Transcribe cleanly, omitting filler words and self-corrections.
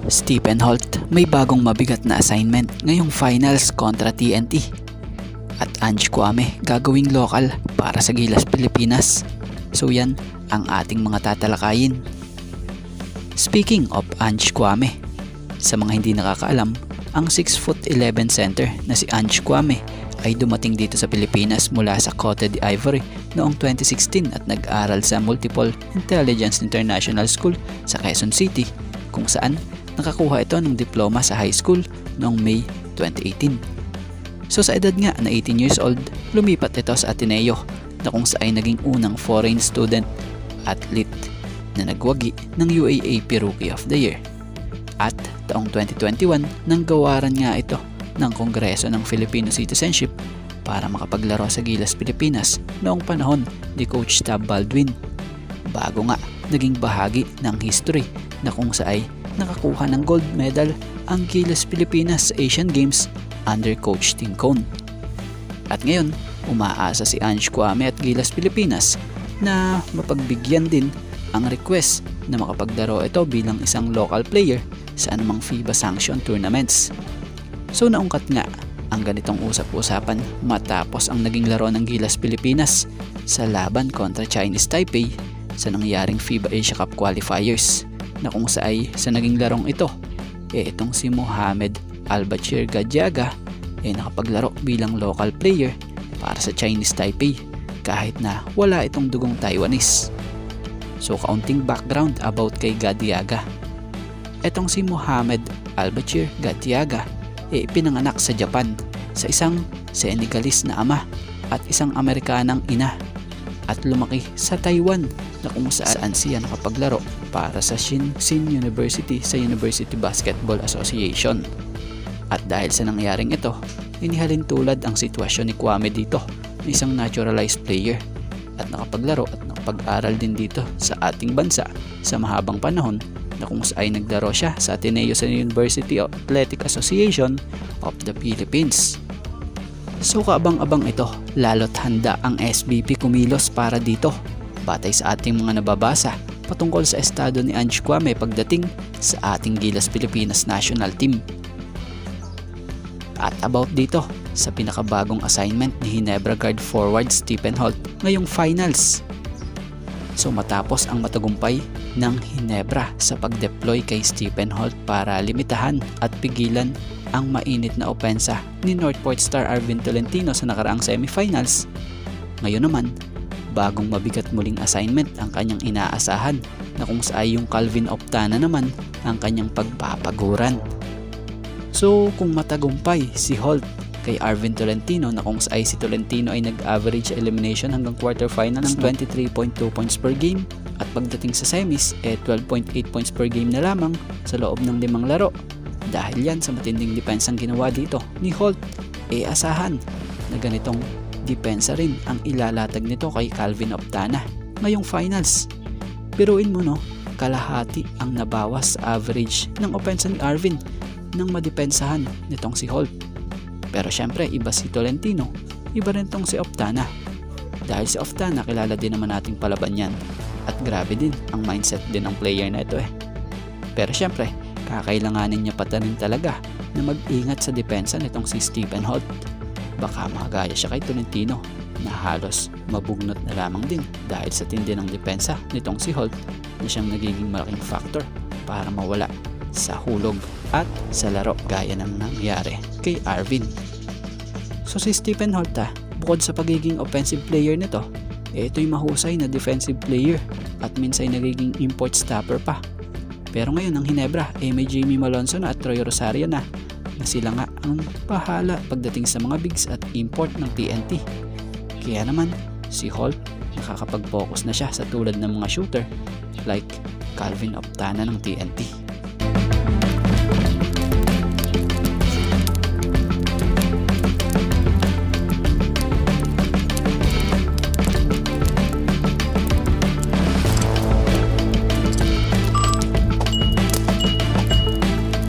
Stephen Holt may bagong mabigat na assignment ngayong finals kontra TNT. At Ange Kouame gagawing local para sa Gilas Pilipinas. So yan ang ating mga tatalakayin. Speaking of Ange Kouame, sa mga hindi nakakaalam, ang 6'11" center na si Ange Kouame ay dumating dito sa Pilipinas mula sa Cote d'Ivoire noong 2016 at nag-aral sa Multiple Intelligence International School sa Quezon City, kung saan nakakuha ito ng diploma sa high school noong May 2018. So sa edad nga na 18 years old, lumipat ito sa Ateneo na kung saan naging unang foreign student athlete na nagwagi ng UAAP Rookie of the Year. At taong 2021 nang gawaran nga ito ng Kongreso ng Filipino Citizenship para makapaglaro sa Gilas Pilipinas noong panahon ni Coach Tab Baldwin, bago nga naging bahagi ng history na kung saan nakakuha ng gold medal ang Gilas Pilipinas sa Asian Games under Coach Tim Cone. At ngayon, umaasa si Ange Kouame at Gilas Pilipinas na mapagbigyan din ang request na makapaglaro ito bilang isang local player sa anumang FIBA sanction tournaments. So naungkat nga ang ganitong usap-usapan matapos ang naging laro ng Gilas Pilipinas sa laban kontra Chinese Taipei sa nangyaring FIBA Asia Cup qualifiers, na kung saan sa naging larong ito itong si Mohamed Albachir Gadiaga nakapaglaro bilang local player para sa Chinese Taipei kahit na wala itong dugong Taiwanese. So kaunting background about kay Gadiaga. Etong si Mohamed Albachir Gadiaga ipinanganak sa Japan sa isang Senegalese na ama at isang Amerikanang ina, at lumaki sa Taiwan na kung saan siya nakapaglaro para sa Shinsin University sa University Basketball Association. At dahil sa nangyaring ito, inihalin tulad ang sitwasyon ni Kouame dito na isang naturalized player at nakapaglaro at nakapag-aral din dito sa ating bansa sa mahabang panahon, na kung saan naglaro siya sa Ateneo sa University Athletic Association of the Philippines. So kaabang-abang ito, lalo't handa ang SBP kumilos para dito batay sa ating mga nababasa patungkol sa estado ni Ange Kouame pagdating sa ating Gilas Pilipinas national team. At about dito sa pinakabagong assignment ni Ginebra guard forward Stephen Holt ngayong finals. So matapos ang matagumpay ng Ginebra sa pag-deploy kay Stephen Holt para limitahan at pigilan ang mainit na opensa ni Northport star Arvin Tolentino sa nakaraang semifinals, ngayon naman bagong mabigat muling assignment ang kanyang inaasahan, na kung saan yung Calvin Optana naman ang kanyang pagpapaguran. So kung matagumpay si Holt kay Arvin Tolentino, na kung saan si Tolentino ay nag-average elimination hanggang quarterfinals ng 23.2 points per game, at pagdating sa semis 12.8 points per game na lamang sa loob ng 5 laro. Dahil yan sa matinding depensang ginawa dito ni Holt, asahan na ganitong depensa rin ang ilalatag nito kay Calvin Optana ngayong finals. Biruin mo no, kalahati ang nabawas sa average ng opensa ni Arvin nang madepensahan nitong si Holt. Pero syempre iba si Tolentino, iba rin tong si Optana. Dahil si Optana kilala din naman nating palaban yan, at grabe din ang mindset din ng player na ito Pero syempre kakailanganin niya pa rin talaga na mag-ingat sa depensa nitong si Stephen Holt. Baka magaya siya kay Tolentino na halos mabugnot na lamang din dahil sa tindi ng depensa nitong si Holt, na siyang nagiging malaking factor para mawala sa hulog at sa laro gaya ng nangyari kay Arvin. So si Stephen Holt bukod sa pagiging offensive player nito, ito'y mahusay na defensive player at minsan nagiging import stopper pa. Pero ngayon ang Ginebra may Jamie Malonzo na at Troy Rosario na sila nga ang bahala pagdating sa mga bigs at import ng TNT. Kaya naman si Holt nakakapag-focus na siya sa tulad ng mga shooter like Calvin Optana ng TNT.